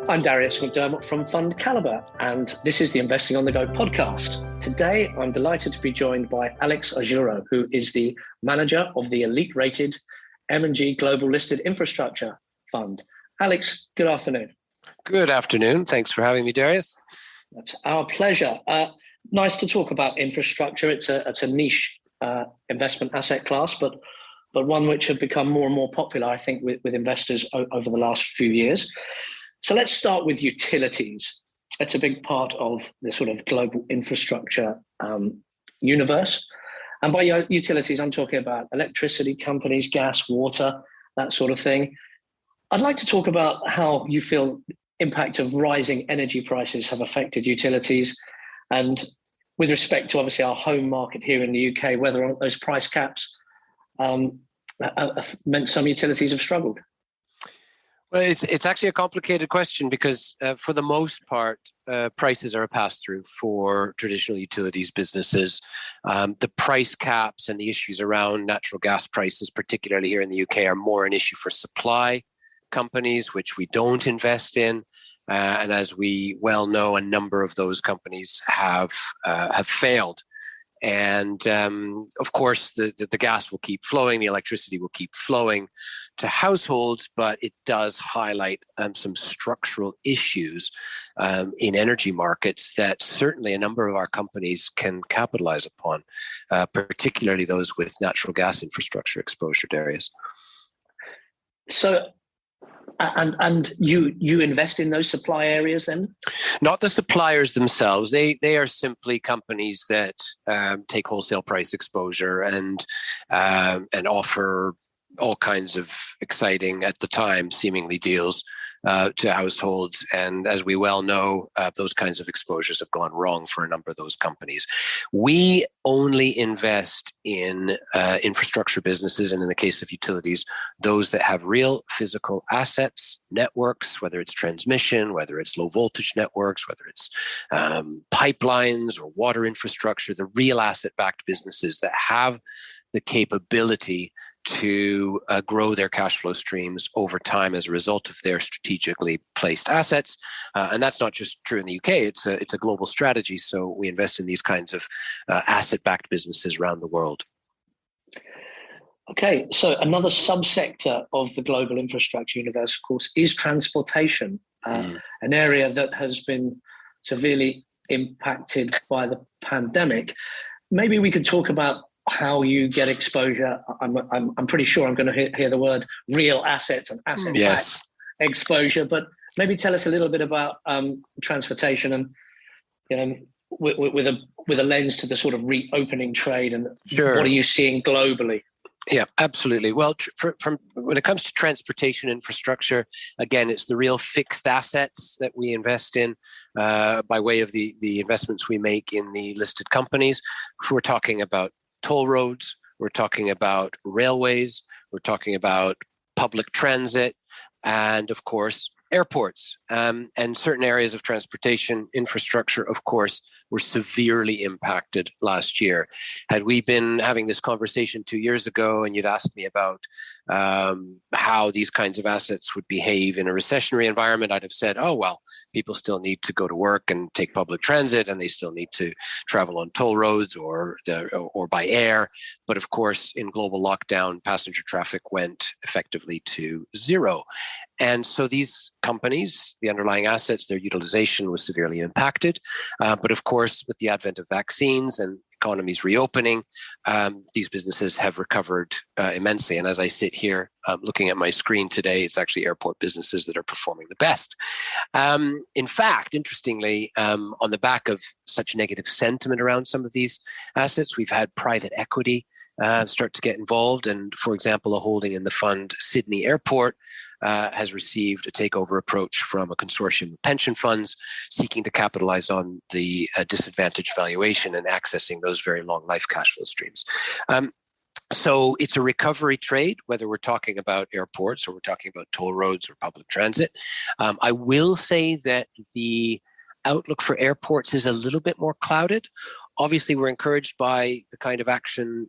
I'm Darius McDermott from FundCalibre, and this is the Investing on the Go podcast. Today, I'm delighted to be joined by Alex Araujo, who is the manager of the elite-rated M&G Global Listed Infrastructure Fund. Alex, good afternoon. Good afternoon. Thanks for having me, Darius. That's our pleasure. Nice to talk about infrastructure. It's a niche investment asset class, but one which have become more and more popular, I think, with investors over the last few years. So let's start with utilities. It's a big part of the sort of global infrastructure universe. And by utilities, I'm talking about electricity companies, gas, water, that sort of thing. I'd like to talk about how you feel impact of rising energy prices have affected utilities, and with respect to obviously our home market here in the UK, whether those price caps meant some utilities have struggled. Well, it's actually a complicated question because for the most part, prices are a pass-through for traditional utilities businesses. The price caps and the issues around natural gas prices, particularly here in the UK, are more an issue for supply companies, which we don't invest in. And as we well know, a number of those companies have failed. And of course, the gas will keep flowing, the electricity will keep flowing to households, but it does highlight some structural issues in energy markets that certainly a number of our companies can capitalize upon, particularly those with natural gas infrastructure exposure, Darius. So, and you invest in those supply areas then? Not the suppliers themselves. They are simply companies that take wholesale price exposure and offer all kinds of exciting, at the time, seemingly deals to households. And as we well know, those kinds of exposures have gone wrong for a number of those companies. We only invest in infrastructure businesses, and in the case of utilities, those that have real physical assets, networks, whether it's transmission, whether it's low voltage networks, whether it's pipelines or water infrastructure, the real asset-backed businesses that have the capability to grow their cash flow streams over time as a result of their strategically placed assets. And that's not just true in the UK, it's a global strategy. So we invest in these kinds of asset-backed businesses around the world. Okay, so another subsector of the global infrastructure universe, of course, is transportation, an area that has been severely impacted by the pandemic. Maybe we could talk about how you get exposure. I'm pretty sure I'm going to hear the word real assets and asset-backed exposure, but maybe tell us a little bit about transportation and with a lens to the sort of reopening trade and what are you seeing globally? Yeah, absolutely. Well, from when it comes to transportation infrastructure, again, it's the real fixed assets that we invest in by way of the investments we make in the listed companies. We're talking about toll roads, we're talking about railways, we're talking about public transit, and of course, airports. And certain areas of transportation infrastructure, of course, were severely impacted last year. Had we been having this conversation 2 years ago and you'd asked me about how these kinds of assets would behave in a recessionary environment, I'd have said, oh, well, people still need to go to work and take public transit, and they still need to travel on toll roads or by air. But of course, in global lockdown, passenger traffic went effectively to zero. And so these companies, the underlying assets, their utilization was severely impacted. But of course, with the advent of vaccines and economies reopening, these businesses have recovered immensely. And as I sit here looking at my screen today, it's actually airport businesses that are performing the best. In fact, interestingly, on the back of such negative sentiment around some of these assets, we've had private equity start to get involved. And for example, a holding in the fund, Sydney Airport, has received a takeover approach from a consortium of pension funds seeking to capitalize on the disadvantaged valuation and accessing those very long life cash flow streams. So it's a recovery trade, whether we're talking about airports or we're talking about toll roads or public transit. I will say that the outlook for airports is a little bit more clouded. Obviously, we're encouraged by the kind of action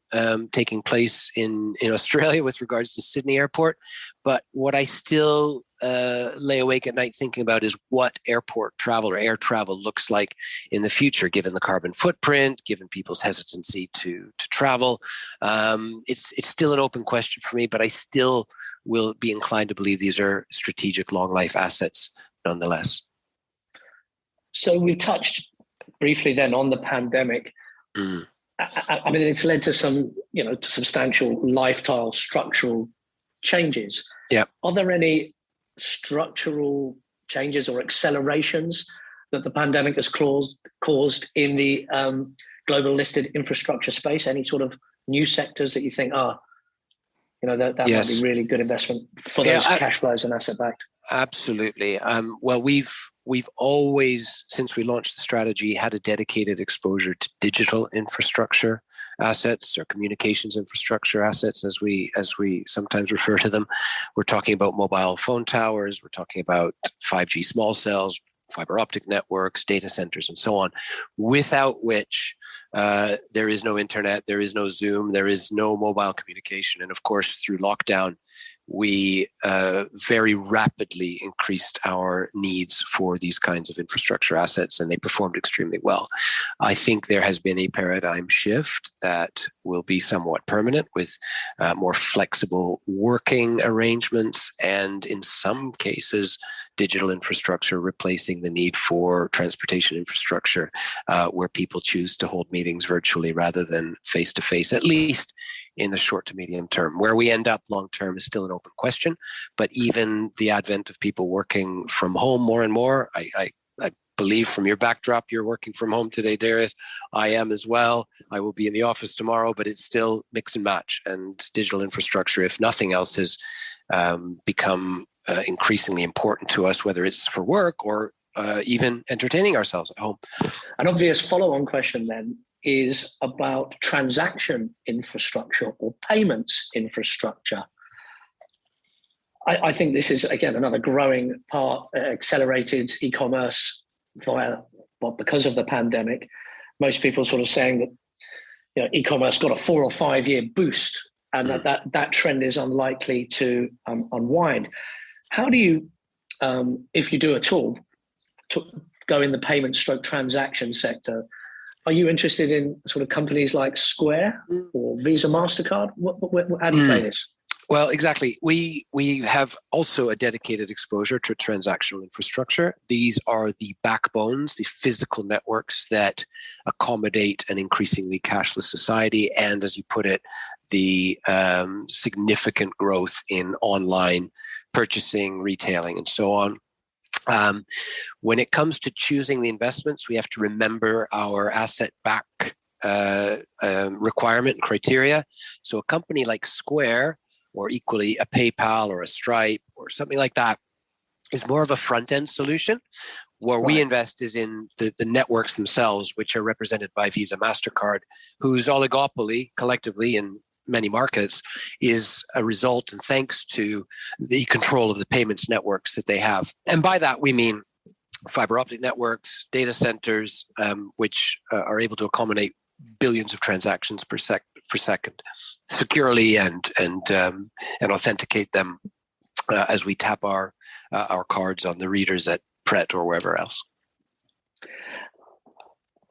taking place in Australia with regards to Sydney Airport. But what I still lay awake at night thinking about is what airport travel or air travel looks like in the future, given the carbon footprint, given people's hesitancy to travel. It's still an open question for me, but I still will be inclined to believe these are strategic long life assets nonetheless. So we touched briefly then on the pandemic. I mean, it's led to some, to substantial lifestyle structural changes. Yeah. Are there any structural changes or accelerations that the pandemic has caused in the global listed infrastructure space? Any sort of new sectors that you think, that Yes. might be really good investment for those cash flows and asset backed? Absolutely. Well, we've always, since we launched the strategy, had a dedicated exposure to digital infrastructure assets or communications infrastructure assets, as we sometimes refer to them. We're talking about mobile phone towers. We're talking about 5G small cells, fiber optic networks, data centers, and so on, without which there is no internet, there is no Zoom, there is no mobile communication. And of course, through lockdown, we very rapidly increased our needs for these kinds of infrastructure assets, and they performed extremely well. I think there has been a paradigm shift that will be somewhat permanent, with more flexible working arrangements, and in some cases, digital infrastructure replacing the need for transportation infrastructure, where people choose to hold meetings virtually rather than face-to-face, at least in the short to medium term. Where we end up long term is still an open question, but even the advent of people working from home more and more, I believe from your backdrop, you're working from home today, Darius. I am as well. I will be in the office tomorrow, but it's still mix and match. And digital infrastructure, if nothing else, has become increasingly important to us, whether it's for work or even entertaining ourselves at home. An obvious follow-on question then is about transaction infrastructure or payments infrastructure. I think this is, again, another growing part, accelerated e-commerce because of the pandemic. Most people sort of saying that e-commerce got a 4 or 5 year boost, and that trend is unlikely to unwind. How do you, if you do at all, go in the payment stroke transaction sector? Are you interested in sort of companies like Square or Visa, MasterCard? How do you play this? Well, exactly. We have also a dedicated exposure to transactional infrastructure. These are the backbones, the physical networks that accommodate an increasingly cashless society, and, as you put it, the significant growth in online purchasing, retailing, and so on. When it comes to choosing the investments, we have to remember our asset back requirement and criteria. So a company like Square, or equally a PayPal or a Stripe or something like that, is more of a front-end solution. Where we invest is in the networks themselves, which are represented by Visa, MasterCard, whose oligopoly collectively in many markets is a result and thanks to the control of the payments networks that they have. And by that, we mean fiber optic networks, data centers, which are able to accommodate billions of transactions per second securely and authenticate them as we tap our cards on the readers at Pret or wherever else.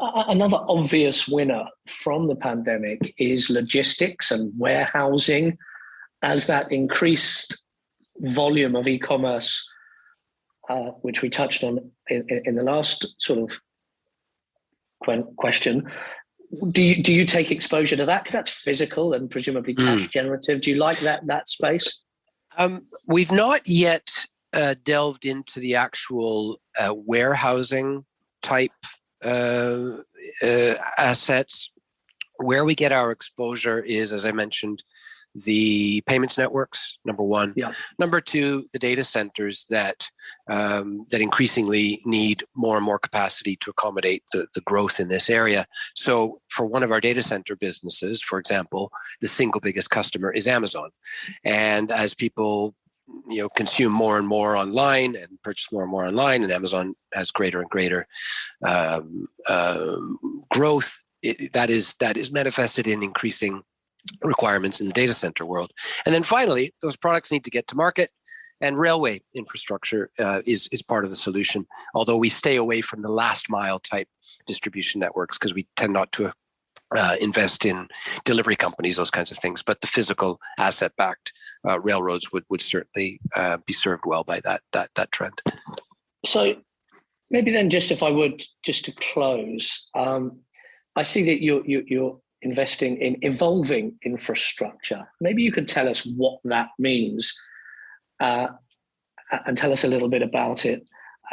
Another obvious winner from the pandemic is logistics and warehousing, as that increased volume of e-commerce, which we touched on in the last sort of question. Do you take exposure to that? Because that's physical and presumably cash generative. Do you like that space? We've not yet delved into the actual warehousing type assets. Where we get our exposure is, as I mentioned, the payments networks, number one. Yeah. Number two, the data centers that increasingly need more and more capacity to accommodate the growth in this area. So for one of our data center businesses, for example, the single biggest customer is Amazon. And as people consume more and more online and purchase more and more online, and Amazon has greater and greater growth, that is manifested in increasing requirements in the data center world. And then finally, those products need to get to market, and railway infrastructure is part of the solution, although we stay away from the last mile type distribution networks because we tend not to invest in delivery companies, those kinds of things. But the physical asset-backed railroads would certainly be served well by that trend. So maybe then, just to close, I see that you're investing in evolving infrastructure. Maybe you could tell us what that means, and tell us a little bit about it,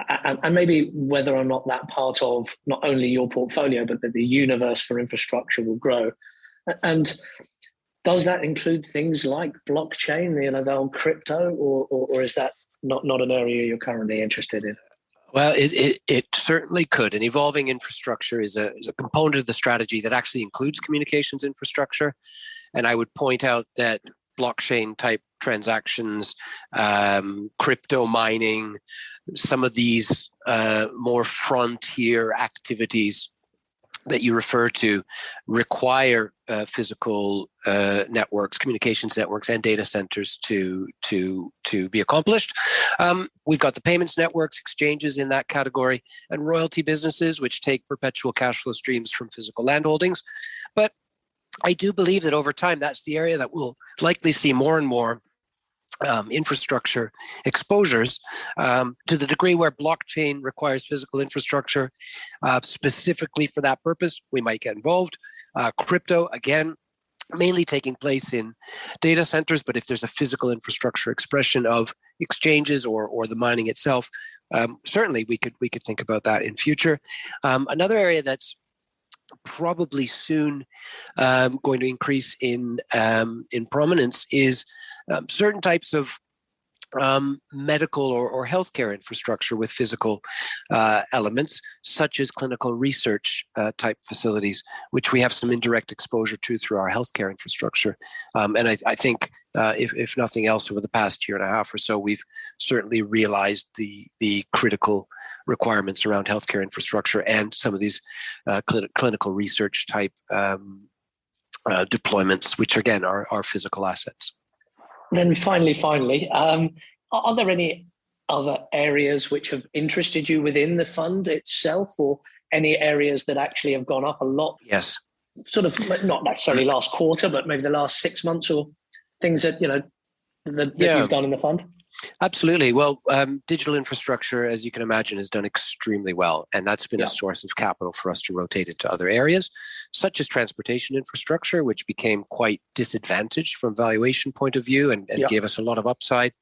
and maybe whether or not that part of not only your portfolio, but that the universe for infrastructure will grow. And does that include things like blockchain, the old crypto, or is that not an area you're currently interested in? Well, it certainly could. And evolving infrastructure is a component of the strategy that actually includes communications infrastructure. And I would point out that blockchain type transactions, crypto mining, some of these more frontier activities that you refer to require physical networks, communications networks, and data centers to be accomplished. We've got the payments networks, exchanges in that category, and royalty businesses, which take perpetual cash flow streams from physical land holdings. But I do believe that over time, that's the area that will likely see more and more infrastructure exposures, to the degree where blockchain requires physical infrastructure specifically for that purpose. We might get involved. Crypto, again, mainly taking place in data centers, but if there's a physical infrastructure expression of exchanges or the mining itself, certainly we could think about that in future. Another area that's probably soon going to increase in prominence is certain types of medical or healthcare infrastructure with physical elements, such as clinical research type facilities, which we have some indirect exposure to through our healthcare infrastructure. And I think, if nothing else, over the past year and a half or so, we've certainly realized the critical requirements around healthcare infrastructure and some of these clinical research type deployments, which again are physical assets. Then finally, are there any other areas which have interested you within the fund itself, or any areas that actually have gone up a lot? Yes. Sort of not necessarily last quarter, but maybe the last 6 months, or things that you've done in the fund? Absolutely. Well, digital infrastructure, as you can imagine, has done extremely well. And that's been a source of capital for us to rotate into other areas, such as transportation infrastructure, which became quite disadvantaged from valuation point of view and gave us a lot of upside.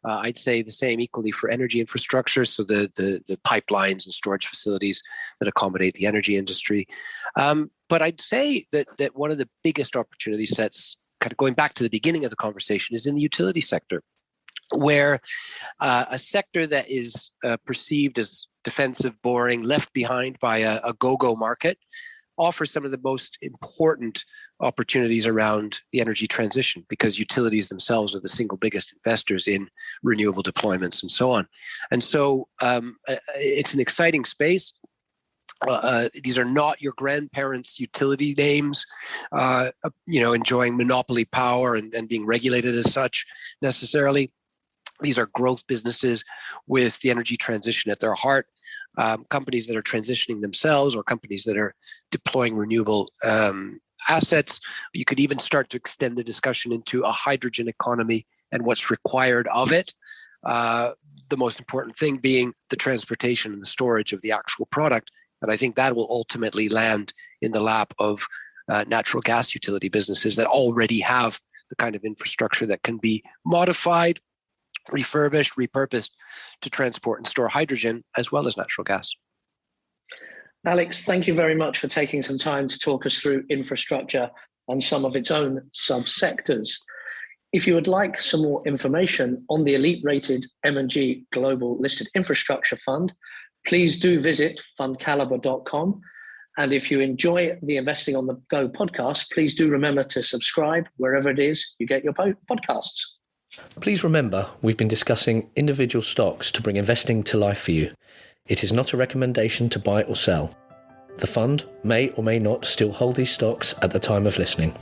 I'd say the same equally for energy infrastructure, so the pipelines and storage facilities that accommodate the energy industry. But I'd say that one of the biggest opportunity sets, kind of going back to the beginning of the conversation, is in the utility sector, where a sector that is perceived as defensive, boring, left behind by a go-go market, offers some of the most important opportunities around the energy transition, because utilities themselves are the single biggest investors in renewable deployments and so on. And so it's an exciting space. These are not your grandparents' utility names, enjoying monopoly power and being regulated as such necessarily. These are growth businesses with the energy transition at their heart, companies that are transitioning themselves or companies that are deploying renewable assets. You could even start to extend the discussion into a hydrogen economy and what's required of it. The most important thing being the transportation and the storage of the actual product. And I think that will ultimately land in the lap of natural gas utility businesses that already have the kind of infrastructure that can be modified, refurbished, repurposed to transport and store hydrogen as well as natural gas. Alex, thank you very much for taking some time to talk us through infrastructure and some of its own subsectors. If you would like some more information on the elite-rated M&G Global Listed Infrastructure Fund, please do visit FundCalibre.com. And if you enjoy the Investing on the Go podcast, please do remember to subscribe wherever it is you get your podcasts. Please remember, we've been discussing individual stocks to bring investing to life for you. It is not a recommendation to buy or sell. The fund may or may not still hold these stocks at the time of listening.